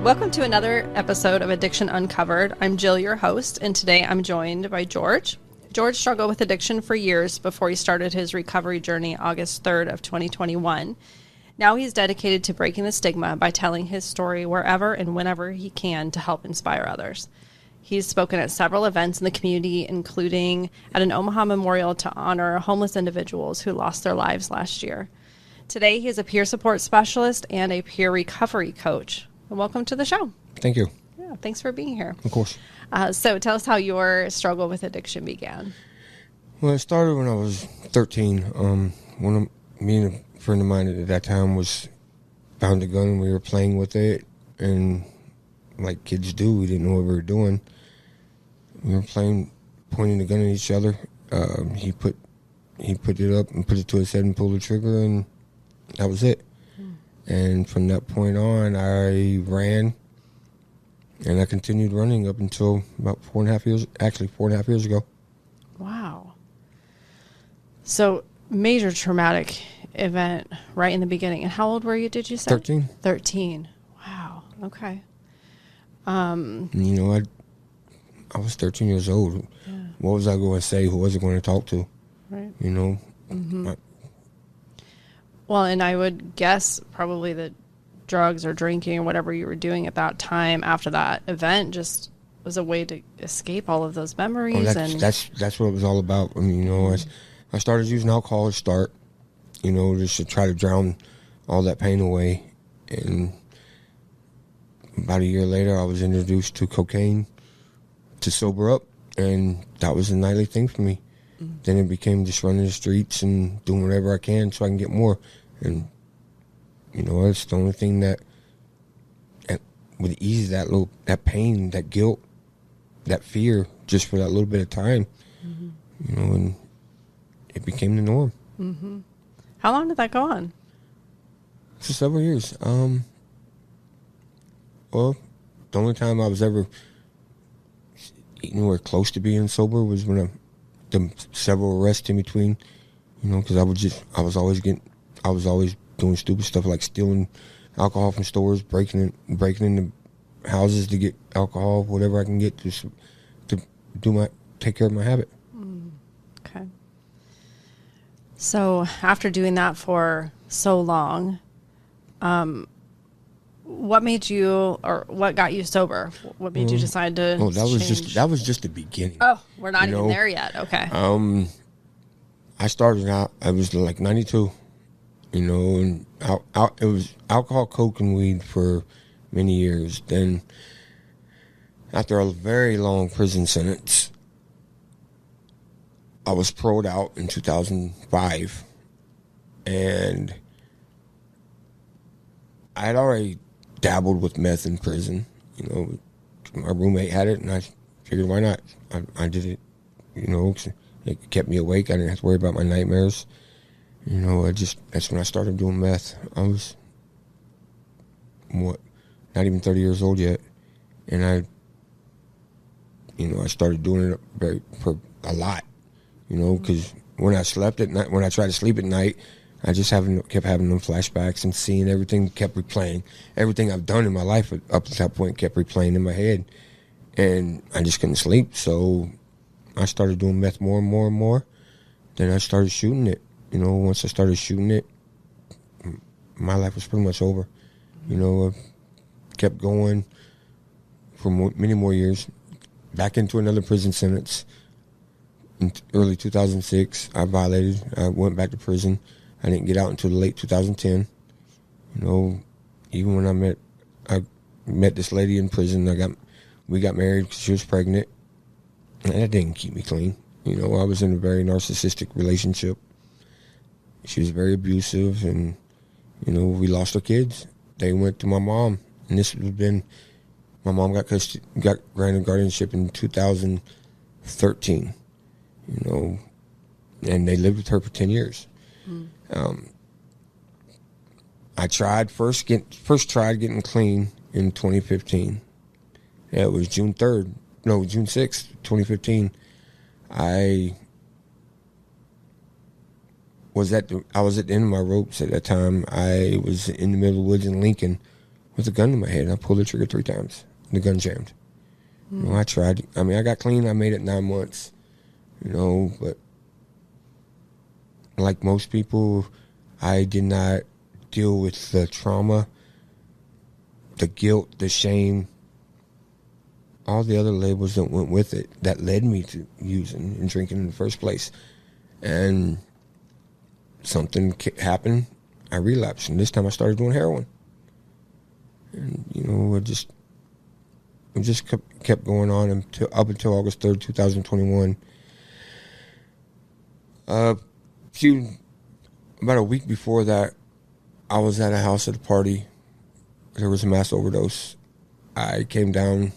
Welcome to another episode of Addiction Uncovered. I'm Jill, your host, and today I'm joined by George. George struggled with addiction for years before he started his recovery journey August 3rd of 2021. Now he's dedicated to breaking the stigma by telling his story wherever and whenever he can to help inspire others. He's spoken at several events in the community, including at an Omaha memorial to honor homeless individuals who lost their lives last year. Today, he is a peer support specialist and a peer recovery coach. Welcome to the show. Thank you. Yeah, thanks for being here. Of course. So tell us how your struggle with addiction began. Well, it started when I was 13. Me and a friend of mine at that time found a gun and we were playing with it. And like kids do, we didn't know what we were doing. We were playing, pointing the gun at each other. He put it up and put it to his head and pulled the trigger, and that was it. And from that point on, I ran, and I continued running up until about 4.5 years ago. Wow. So, major traumatic event right in the beginning. And how old were you, did you say? 13. 13. Wow. Okay. I was 13 years old. Yeah. What was I going to say? Who was I going to talk to? Right. Mm-hmm. Well, and I would guess probably that drugs or drinking or whatever you were doing at that time after that event just was a way to escape all of those memories. That's what it was all about. I mean, I started using alcohol to start, just to try to drown all that pain away. And about a year later, I was introduced to cocaine to sober up, and that was a nightly thing for me. Then it became just running the streets and doing whatever I can so I can get more. And, it's the only thing that would ease that pain, that guilt, that fear, just for that little bit of time. Mm-hmm. And it became the norm. Mm-hmm. How long did that go on? For several years. Well, the only time I was ever anywhere close to being sober was when the several arrests in between, because I was always doing stupid stuff like stealing alcohol from stores, breaking into houses to get alcohol, whatever I can get to take care of my habit. Okay. So after doing that for so long, what made you, or what got you sober? What made you decide to that was just the beginning. Oh, we're not even there yet. Okay. I started out, I was like 92, and it was alcohol, coke, and weed for many years. Then after a very long prison sentence, I was paroled out in 2005, and I had already dabbled with meth in prison. My roommate had it, and I figured, why not? I did it. It kept me awake. I didn't have to worry about my nightmares. That's when I started doing meth. I was not even 30 years old yet, and I started doing it for a lot. Because when I slept at night, when I tried to sleep at night, I just kept having them flashbacks and seeing everything kept replaying. Everything I've done in my life up to that point kept replaying in my head. And I just couldn't sleep. So I started doing meth more and more and more. Then I started shooting it. Once I started shooting it, my life was pretty much over. I kept going for many more years. Back into another prison sentence. In early 2006, I went back to prison. I didn't get out until late 2010. Even when I met this lady in prison, we got married because she was pregnant, and that didn't keep me clean. I was in a very narcissistic relationship. She was very abusive, and we lost our kids. They went to my mom, and this would have been, my mom got granted guardianship in 2013. And they lived with her for 10 years. I tried first tried getting clean in 2015. It was June 6th, 2015. I was at the end of my ropes at that time. I was in the middle of the woods in Lincoln with a gun in my head. I pulled the trigger 3 times. The gun jammed. You know, I tried. I mean, I got clean. I made it 9 months. You know, but like most people, I did not deal with the trauma, the guilt, the shame, all the other labels that went with it that led me to using and drinking in the first place. And something happened. I relapsed, and this time I started doing heroin. And, you know, it just kept going on up until August 3rd, 2021. About a week before that, I was at a house at a party. There was a mass overdose. I came down.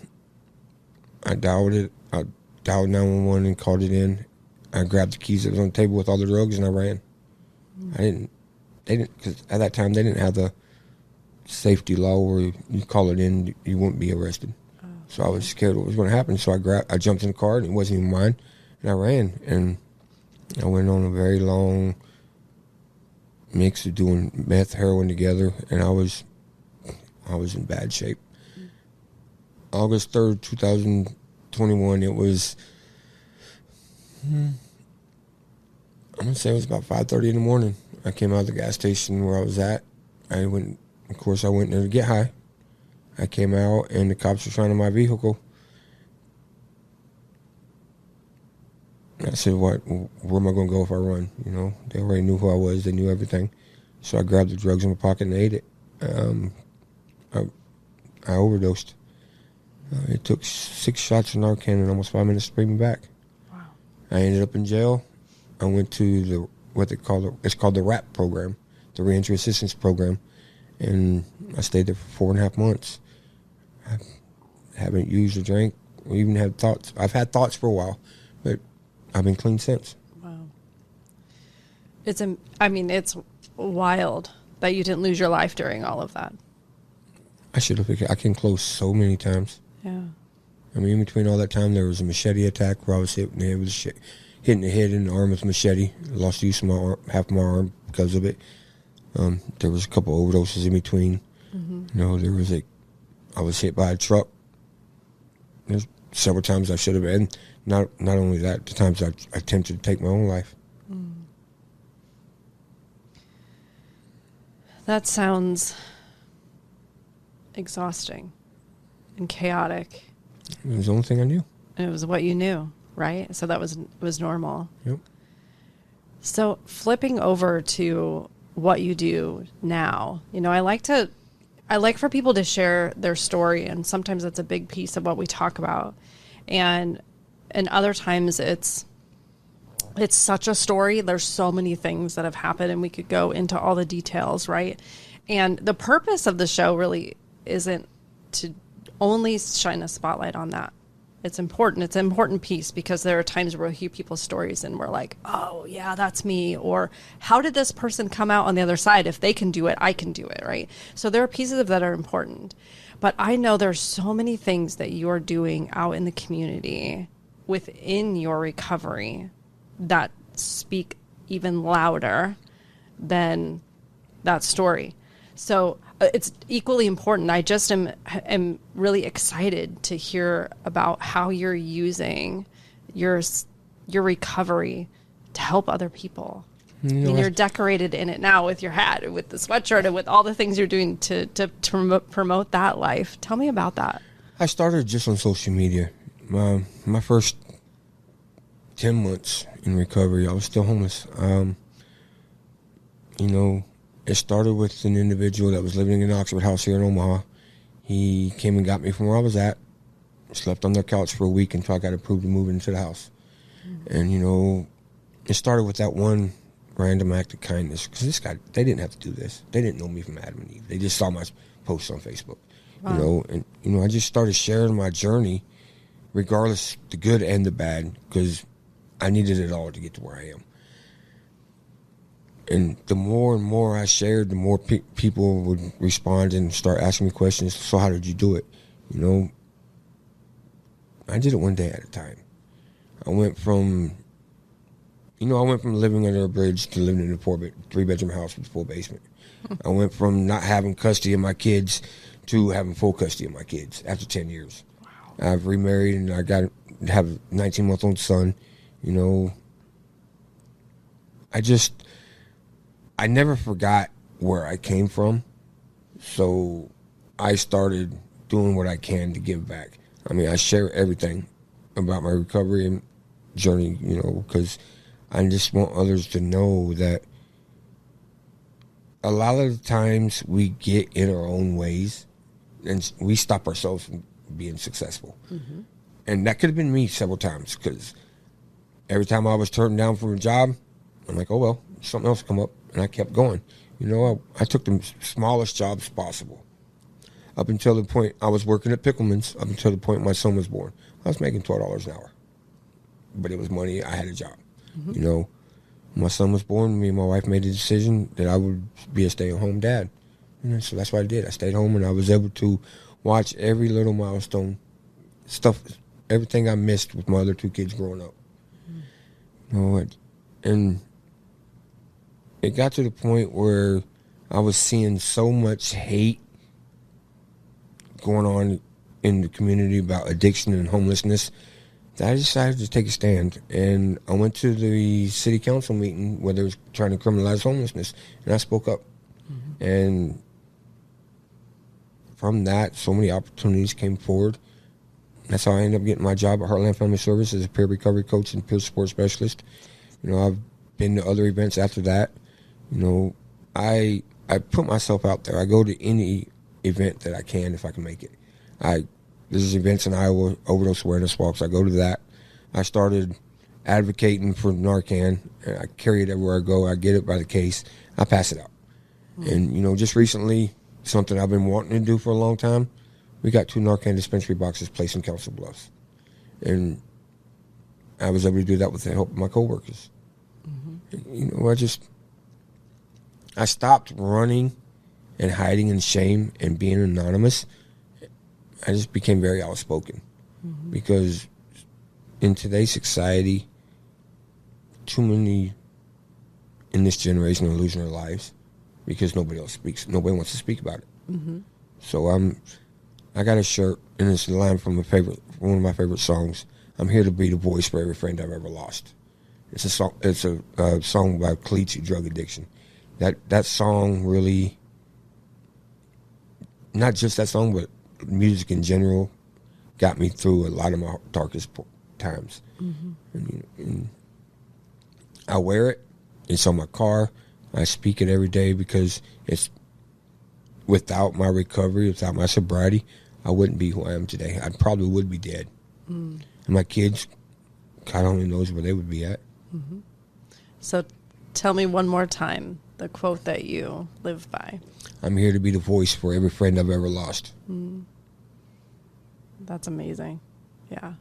I dialed 911 and called it in. I grabbed the keys that was on the table with all the drugs, and I ran. They didn't, because at that time they didn't have the safety law where you call it in, you wouldn't be arrested. So I was scared what was going to happen. So I jumped in the car, and it wasn't even mine, and I ran. And I went on a very long mix of doing meth, heroin together, and I was in bad shape. August 3rd, 2021, it was, I'm going to say it was about 5:30 in the morning. I came out of the gas station where I was at. I went there to get high. I came out, and the cops were trying to my vehicle. I said, where am I going to go if I run? You know, they already knew who I was. They knew everything. So I grabbed the drugs in my pocket and ate it. I overdosed. It took 6 shots of Narcan and almost 5 minutes to bring me back. Wow. I ended up in jail. I went to it's called the RAP program, the Reentry Assistance Program, and I stayed there for 4.5 months. I haven't used or drank or even had thoughts. I've had thoughts for a while, but I've been clean since. Wow. It's wild that you didn't lose your life during all of that. I should have. I came close so many times. Yeah. I mean, in between all that time, there was a machete attack where I was hit in the head with hitting the head and the arm with a machete. I lost use of my arm, half of my arm because of it. There was a couple overdoses in between. Mm-hmm. You know, I was hit by a truck. There's several times I should have been. Not only that, the times I attempted to take my own life. Mm. That sounds exhausting and chaotic. It was the only thing I knew. And it was what you knew, right? So that was normal. Yep. So flipping over to what you do now, you know, I like for people to share their story, and sometimes that's a big piece of what we talk about. And other times it's such a story. There's so many things that have happened, and we could go into all the details, right? And the purpose of the show really isn't to only shine a spotlight on that. It's important. It's an important piece, because there are times where we hear people's stories and we're like, oh, yeah, that's me. Or how did this person come out on the other side? If they can do it, I can do it, right? So there are pieces of that are important. But I know there's so many things that you're doing out in the community within your recovery that speak even louder than that story. So it's equally important. I just am really excited to hear about how you're using your recovery to help other people. I mean, you're decorated in it now with your hat, with the sweatshirt, and with all the things you're doing to promote that life. Tell me about that. I started just on social media. My first 10 months in recovery, I was still homeless. You know, it started with an individual that was living in an Oxford house here in Omaha. He came and got me from where I was at, slept on their couch for a week until I got approved to move into the house. Mm-hmm. And, you know, it started with that one random act of kindness. Because this guy, they didn't have to do this. They didn't know me from Adam and Eve. They just saw my posts on Facebook. Wow. You know, and, you know, I just started sharing my journey, regardless the good and the bad, because I needed it all to get to where I am. And the more and more I shared, the more people would respond and start asking me questions. So how did you do it? You know, I did it one day at a time. I went from living under a bridge to living in a 3-bedroom house with a full basement. I went from not having custody of my kids to having full custody of my kids after 10 years. Wow. I've remarried and I have a 19-month-old son. You know, I never forgot where I came from. So I started doing what I can to give back. I mean, I share everything about my recovery and journey, you know, because I just want others to know that a lot of the times we get in our own ways and we stop ourselves from being successful. Mm-hmm. And that could have been me several times, because every time I was turned down from a job, I'm like, oh, well, something else come up, and I kept going. You know, I took the smallest jobs possible. Up until the point I was working at Pickleman's, up until the point my son was born, I was making $12 an hour. But it was money. I had a job. Mm-hmm. You know, when my son was born, me and my wife made a decision that I would be a stay-at-home dad. And so that's what I did. I stayed home, and I was able to watch every little milestone, stuff, everything I missed with my other two kids growing up. Mm-hmm. You know, and it got to the point where I was seeing so much hate going on in the community about addiction and homelessness that I decided to take a stand. And I went to the city council meeting where they was trying to criminalize homelessness, and I spoke up. Mm-hmm. And from that, so many opportunities came forward. That's how I ended up getting my job at Heartland Family Service as a peer recovery coach and peer support specialist. You know, I've been to other events after that. You know, I put myself out there. I go to any event that I can if I can make it. There's events in Iowa, overdose awareness walks. I go to that. I started advocating for Narcan, and I carry it everywhere I go. I get it by the case. I pass it out. Mm-hmm. And, you know, just recently, something I've been wanting to do for a long time, we got 2 Narcan dispensary boxes placed in Council Bluffs. And I was able to do that with the help of my coworkers. Mm-hmm. And, you know, I stopped running and hiding in shame and being anonymous. I just became very outspoken. Mm-hmm. Because in today's society, too many in this generation are losing their lives because nobody else speaks. Nobody wants to speak about it. Mm-hmm. So I got a shirt, and it's a line from one of my favorite songs. I'm here to be the voice for every friend I've ever lost. It's a song. It's a song about cleats who drug addiction. That song really, not just that song, but music in general, got me through a lot of my darkest times. Mm-hmm. And I wear it. It's on my car. I speak it every day because it's without my recovery, without my sobriety, I wouldn't be who I am today. I probably would be dead. Mm. And my kids, God only knows where they would be at. Mm-hmm. So tell me one more time the quote that you live by. I'm here to be the voice for every friend I've ever lost. Mm. That's amazing. Yeah.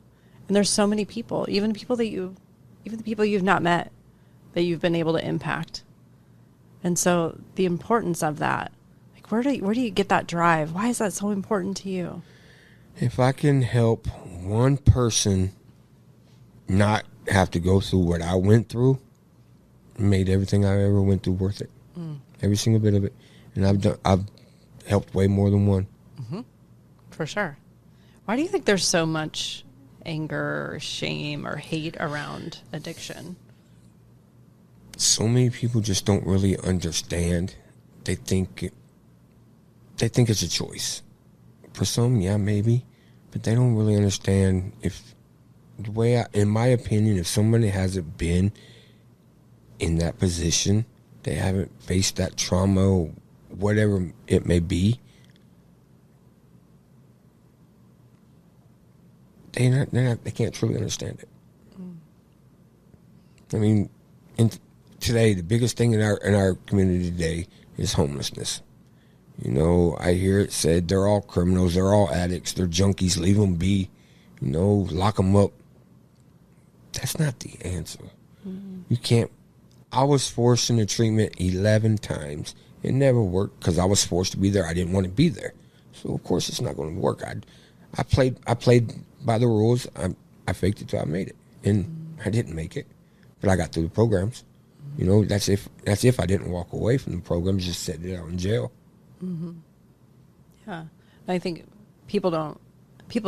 And there's so many people, even the people you've not met, that you've been able to impact. And so the importance of that, like where do you get that drive? Why is that so important to you? If I can help one person not have to go through what I went through, made everything I ever went through worth it. Mm. Every single bit of it. And I've helped way more than one. Mm-hmm. For sure. Why do you think there's so much anger or shame or hate around addiction? So many people just don't really understand. They think it's a choice. For some, yeah, maybe. But they don't really understand in my opinion, if somebody hasn't been in that position, they haven't faced that trauma or whatever it may be, they can't truly understand it. Mm. I mean, today the biggest thing in our community today is homelessness. You know, I hear it said they're all criminals, they're all addicts, they're junkies, leave them be, you know, lock them up. That's not the answer. Mm-hmm. You can't. I was forced into treatment 11 times. It never worked because I was forced to be there. I didn't want to be there. So, of course, it's not going to work. I played by the rules. I faked it till I made it. And I didn't make it. But I got through the programs. Mm-hmm. You know, that's if I didn't walk away from the programs, just sitting out in jail. Mm-hmm. Yeah. I think people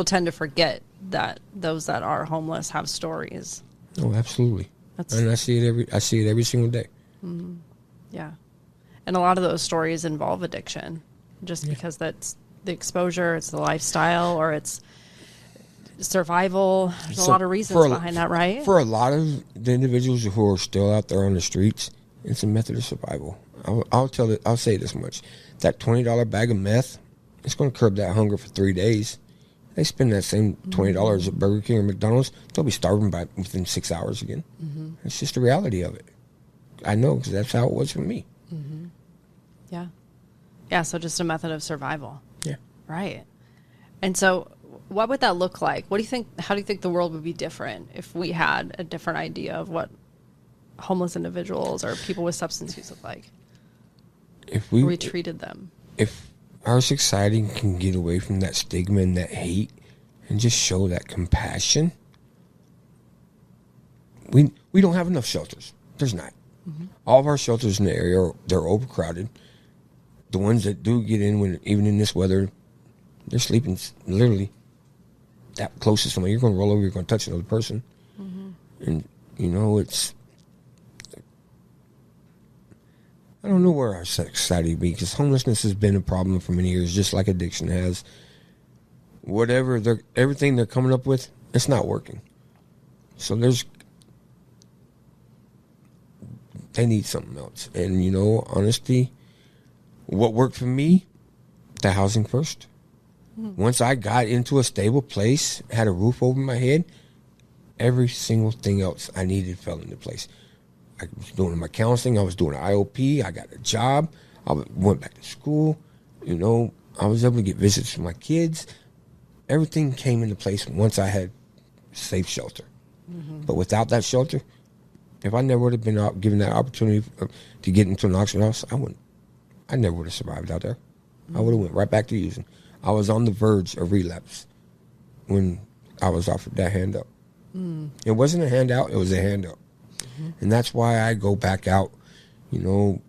tend to forget that those that are homeless have stories. Oh, absolutely. And I see it every single day. Mm-hmm. Yeah. And a lot of those stories involve addiction, just because that's the exposure, it's the lifestyle, or it's survival. There's a lot of reasons behind that, right? For a lot of the individuals who are still out there on the streets, it's a method of survival. I'll say this much: that $20 bag of meth, it's going to curb that hunger for 3 days. They spend that same $20 at Burger King or McDonald's, they'll be starving by within 6 hours again. Mm-hmm. It's just the reality of it. I know, because that's how it was for me. Mm-hmm. Yeah. Yeah, so just a method of survival. Yeah. Right. And so what would that look like? How do you think the world would be different if we had a different idea of what homeless individuals or people with substance use look like? If we treated them. If our society can get away from that stigma and that hate and just show that compassion, we don't have enough shelters. There's not. Mm-hmm. All of our shelters in the area, they're overcrowded. The ones that do get in, even in this weather, they're sleeping literally that close to someone. You're going to roll over, you're going to touch another person. Mm-hmm. And, it's... I don't know where our society be, because homelessness has been a problem for many years, just like addiction has. Everything they're coming up with, it's not working. So they need something else. And, honesty, what worked for me, the housing first. Once I got into a stable place, had a roof over my head, every single thing else I needed fell into place. I was doing my counseling. I was doing an IOP. I got a job. I went back to school. I was able to get visits from my kids. Everything came into place once I had safe shelter. Mm-hmm. But without that shelter, if I never would have been given that opportunity to get into an auction house, I never would have survived out there. Mm-hmm. I would have went right back to using. I was on the verge of relapse when I was offered that handout. Mm. It wasn't a handout. It was a handout. And that's why I go back out, and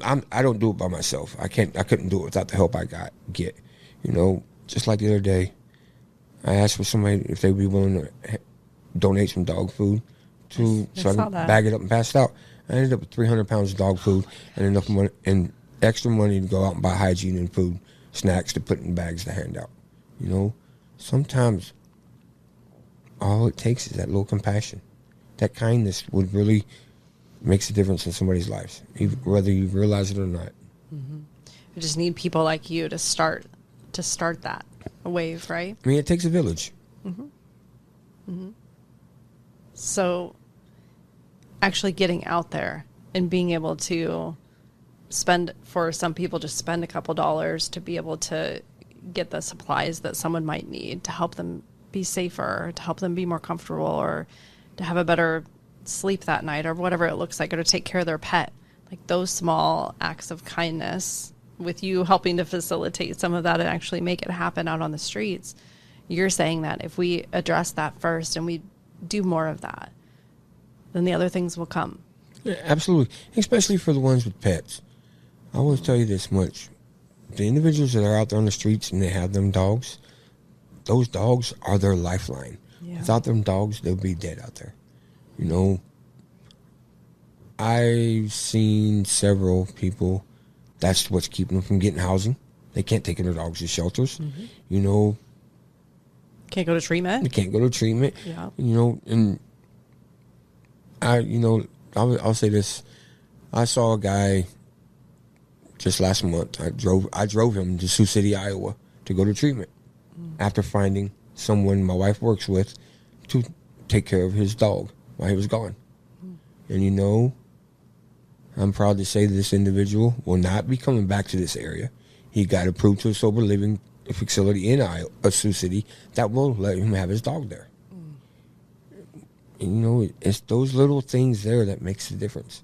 I don't do it by myself. I couldn't do it without the help I get. Just like the other day, I asked for somebody if they'd be willing to donate some dog food so I can bag it up and pass it out. I ended up with 300 pounds of dog food and enough money and extra money to go out and buy hygiene and food, snacks to put in bags to hand out. Sometimes all it takes is that little compassion. That kindness would really makes a difference in somebody's lives, whether you realize it or not. Mm-hmm. We just need people like you to start that wave, right? I mean, it takes a village. Mm-hmm. Mm-hmm. So, actually getting out there and being able to for some people, just spend a couple dollars to be able to get the supplies that someone might need to help them be safer, to help them be more comfortable, or to have a better sleep that night, or whatever it looks like, or to take care of their pet. Like those small acts of kindness, with you helping to facilitate some of that and actually make it happen out on the streets. You're saying that if we address that first and we do more of that, then the other things will come. Yeah, absolutely. Especially for the ones with pets. I will tell you this much. The individuals that are out there on the streets and they have them dogs, those dogs are their lifeline. Yeah. Without them dogs, they'll be dead out there. I've seen several people, that's what's keeping them from getting housing. They can't take their dogs to shelters. Mm-hmm. Can't go to treatment. They can't go to treatment. Yeah. And I'll say this. I saw a guy just last month. I drove him to Sioux City, Iowa to go to treatment after finding someone my wife works with to take care of his dog while he was gone. And I'm proud to say that this individual will not be coming back to this area. He got approved to a sober living facility in Sioux City that will let him have his dog there. And, it's those little things there that makes the difference.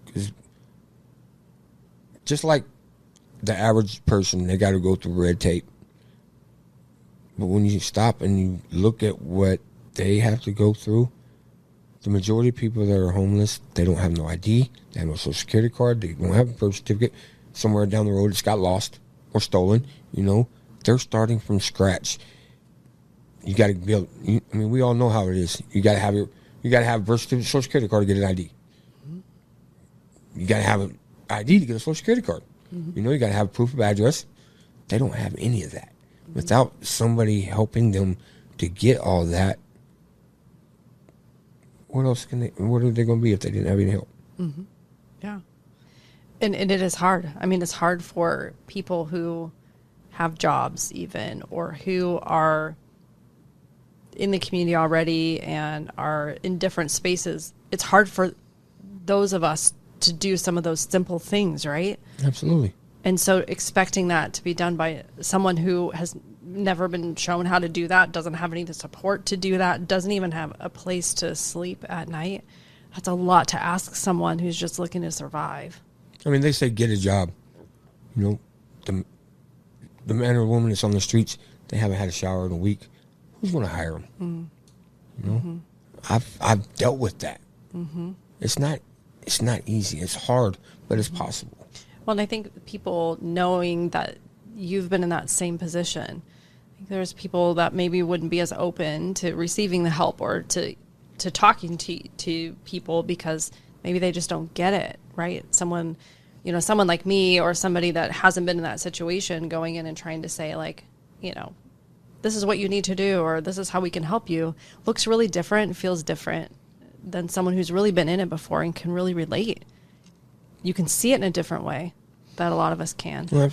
Because just like the average person, they got to go through red tape. But when you stop and you look at what they have to go through, the majority of people that are homeless, they don't have no ID, they have no social security card, they don't have a birth certificate. Somewhere down the road it's got lost, or stolen, you know, they're starting from scratch. You got to build. I mean, we all know how it is. You got to have a birth certificate, Social Security card to get an ID. You got to have an ID to get a Social Security card. You know, you got to have proof of address. They don't have any of that. Without somebody helping them to get all that, what else can they? What are they going to be if they didn't have any help? Yeah, and it is hard. I mean, it's hard for people who have jobs, even, or who are in the community already and are in different spaces. It's hard for those of us to do some of those simple things, right? Absolutely. And so expecting that to be done by someone who has never been shown how to do that, doesn't have any support to do that, doesn't even have a place to sleep at night, that's a lot to ask someone who's just looking to survive. I mean, they say get a job. You know, the man or woman that's on the streets, they haven't had a shower in a week. Who's going to hire them? You know, I've dealt with that. It's not easy. It's hard, but it's possible. Well, and I think people knowing that you've been in that same position, I think there's people that maybe wouldn't be as open to receiving the help or to talking to people because maybe they just don't get it, right? Someone like me or somebody that hasn't been in that situation going in and trying to say, like, you know, this is what you need to do or this is how we can help you, looks really different, feels different than someone who's really been in it before and can really relate. You can see it in a different way that a lot of us can. Well,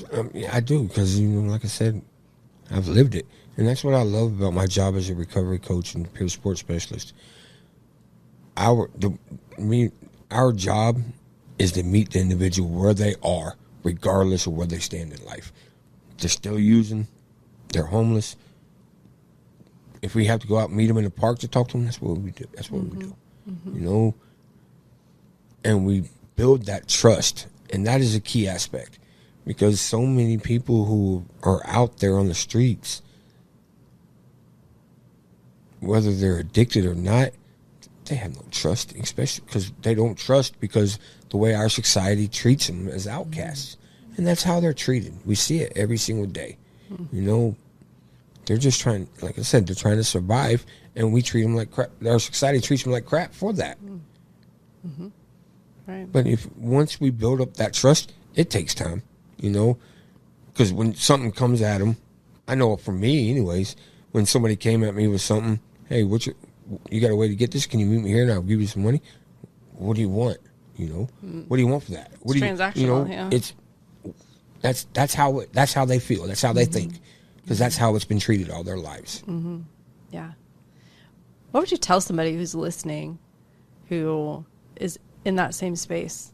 I do, because, you know, like I said, I've lived it. And that's what I love about my job as a recovery coach and peer support specialist. Our job is to meet the individual where they are, regardless of where they stand in life. They're still using, they're homeless. If we have to go out and meet them in the park to talk to them, that's what we do. That's what we do. You know? And we build that trust, and that is a key aspect, because so many people who are out there on the streets, whether they're addicted or not, they have no trust, especially because they don't trust because the way our society treats them as outcasts. And that's how they're treated. We see it every single day. You know, they're just trying, like I said, they're trying to survive, and we treat them like crap. Our society treats them like crap for that. Right. But once we build up that trust, it takes time, you know, because when something comes at them, I know for me anyways, when somebody came at me with something, hey, you got a way to get this? Can you meet me here and I'll give you some money? What do you want? You know, what do you want for that? It's transactional, yeah. It's that's how they feel. That's how they think, because that's how it's been treated all their lives. Yeah. What would you tell somebody who's listening, who is in that same space?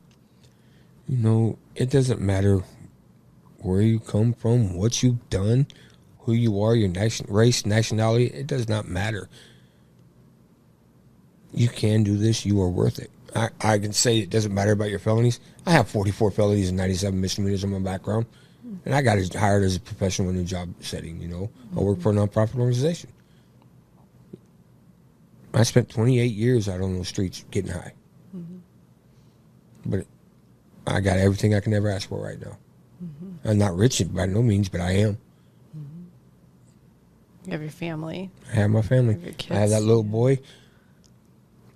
You know, it doesn't matter where you come from, what you've done, who you are, your race, nationality. It does not matter. You can do this. You are worth it. I can say it doesn't matter about your felonies. I have 44 felonies and 97 misdemeanors in my background. And I got hired as a professional in a job setting, you know. I work for a nonprofit organization. I spent 28 years out on those streets getting high. But I got everything I can ever ask for right now. I'm not rich by no means, but I am. You have your family. I have my family. You have your kids. I have that little boy.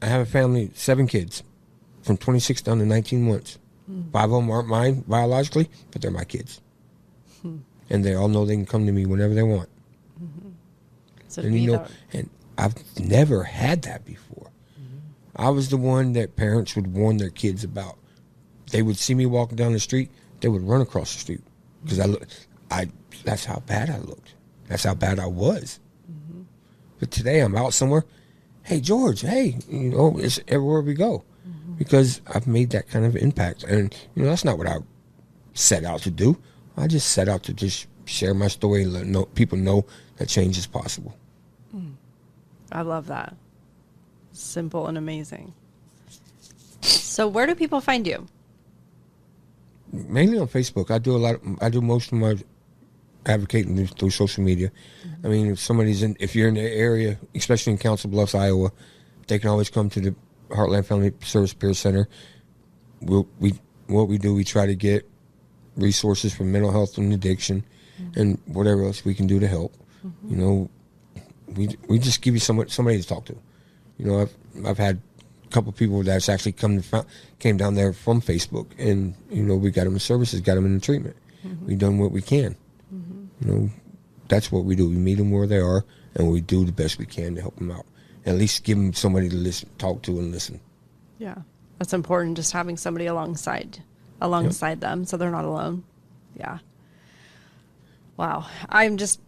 I have a family, 7 kids, from 26 down to 19 months. 5 of them aren't mine biologically, but they're my kids. And they all know they can come to me whenever they want. So And you know, and I've never had that before. I was the one that parents would warn their kids about. They would see me walking down the street, they would run across the street because that's how bad I looked. That's how bad I was. But today I'm out somewhere. Hey, George, hey, you know, it's everywhere we go because I've made that kind of impact. And, you know, that's not what I set out to do. I just set out to just share my story and let people know that change is possible. I love that. Simple and amazing. So where do people find you? Mainly on Facebook. I do most of my advocating through social media. I mean, if you're in the area, especially in Council Bluffs, Iowa, they can always come to the Heartland Family Service Peer Center. We try to get resources for mental health and addiction, and whatever else we can do to help. You know, we just give you somebody to talk to. You know, I've had a couple people that's actually came down there from Facebook, and you know, we got them in services, got them in the treatment. We've done what we can. You know, that's what we do. We meet them where they are, and we do the best we can to help them out. At least give them somebody to talk to and listen. Yeah, that's important. Just having somebody alongside them, so they're not alone. Yeah. Wow, I'm just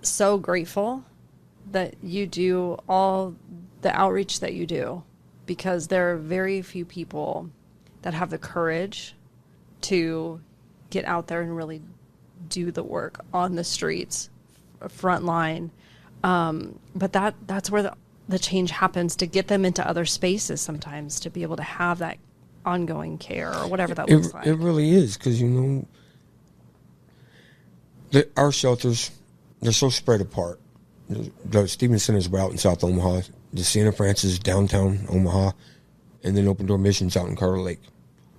so grateful that you do all the outreach that you do, because there are very few people that have the courage to get out there and really do the work on the streets, front line. But that's where the change happens, to get them into other spaces sometimes, to be able to have that ongoing care or whatever that looks like. It really is, because, you know, our shelters, they're so spread apart. The Stevens Centers were out in South Omaha, the Sienna Francis downtown Omaha, and then Open Door Missions out in Carter Lake.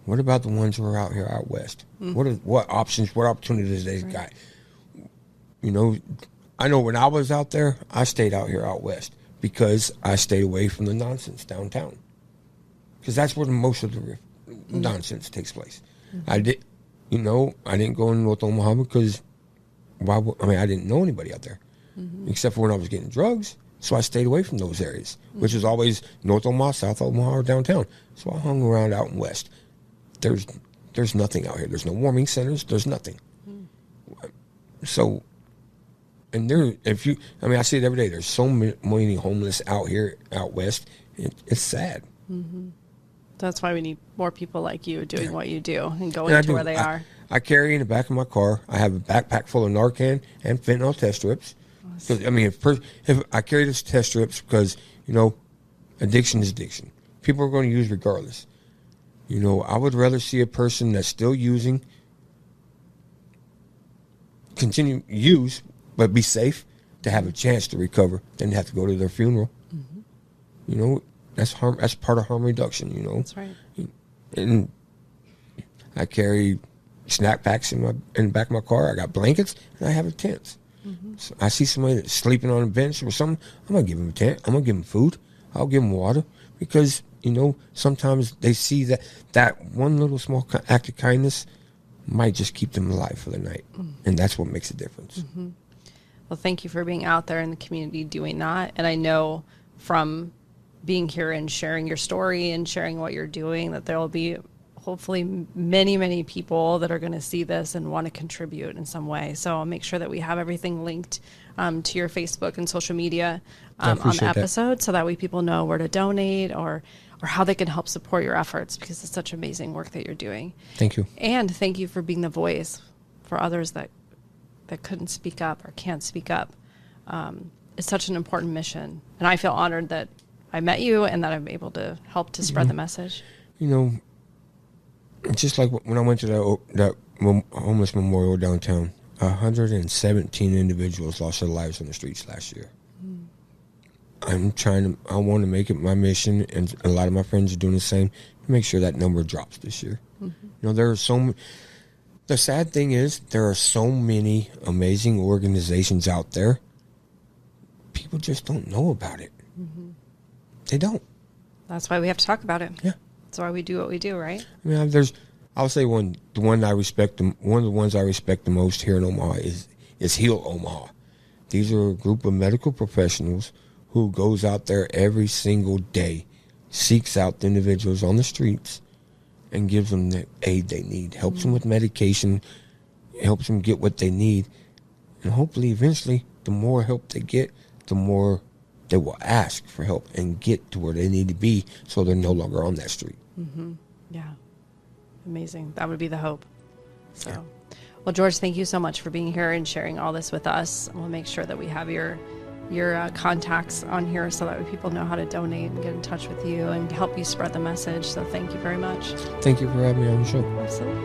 What about the ones who are out here out west? What options, what opportunities they got? You know, I know when I was out there, I stayed out here out west because I stayed away from the nonsense downtown. Because that's where most of the nonsense takes place. I didn't go in North Omaha because I didn't know anybody out there, except for when I was getting drugs. So I stayed away from those areas, which is always North Omaha, South Omaha, or downtown. So I hung around out in west. There's nothing out here. There's no warming centers. There's nothing. So, and I see it every day. There's so many homeless out here, out west. It's sad. That's why we need more people like you doing what you do and going to where they are. I carry in the back of my car, I have a backpack full of Narcan and fentanyl test strips. Awesome. I mean, if I carry those test strips because, you know, addiction is addiction. People are going to use regardless. You know, I would rather see a person that's still using continue use, but be safe to have a chance to recover than to have to go to their funeral. You know, that's harm. That's part of harm reduction. You know, that's right. And I carry snack packs in the back of my car. I got blankets and I have a tent. So I see somebody that's sleeping on a bench or something, I'm gonna give them a tent. I'm gonna give them food. I'll give them water, because you know, sometimes they see that one little small act of kindness might just keep them alive for the night, and that's what makes a difference. Well, thank you for being out there in the community doing that. And I know from being here and sharing your story and sharing what you're doing that there will be hopefully many, many people that are going to see this and want to contribute in some way. So I'll make sure that we have everything linked to your Facebook and social media on the episode, so that way people know where to donate or how they can help support your efforts, because it's such amazing work that you're doing. Thank you. And thank you for being the voice for others that couldn't speak up or can't speak up. It's such an important mission. And I feel honored that I met you and that I'm able to help to spread the message. You know, just like when I went to that homeless memorial downtown, 117 individuals lost their lives on the streets last year. I want to make it my mission, and a lot of my friends are doing the same, to make sure that number drops this year. You know, the sad thing is there are so many amazing organizations out there. People just don't know about it. They don't. That's why we have to talk about it. Yeah. That's why we do what we do, right? I mean, I'll say one of the ones I respect the most here in Omaha is Heal Omaha. These are a group of medical professionals who goes out there every single day, seeks out the individuals on the streets, and gives them the aid they need, helps them with medication, helps them get what they need, and hopefully eventually the more help they get, the more they will ask for help and get to where they need to be, so they're no longer on that street. Yeah. Amazing. That would be the hope. So, well, George, thank you so much for being here and sharing all this with us. We'll make sure that we have your contacts on here, so that people know how to donate and get in touch with you and help you spread the message. So thank you very much. Thank you for having me on the show. Absolutely.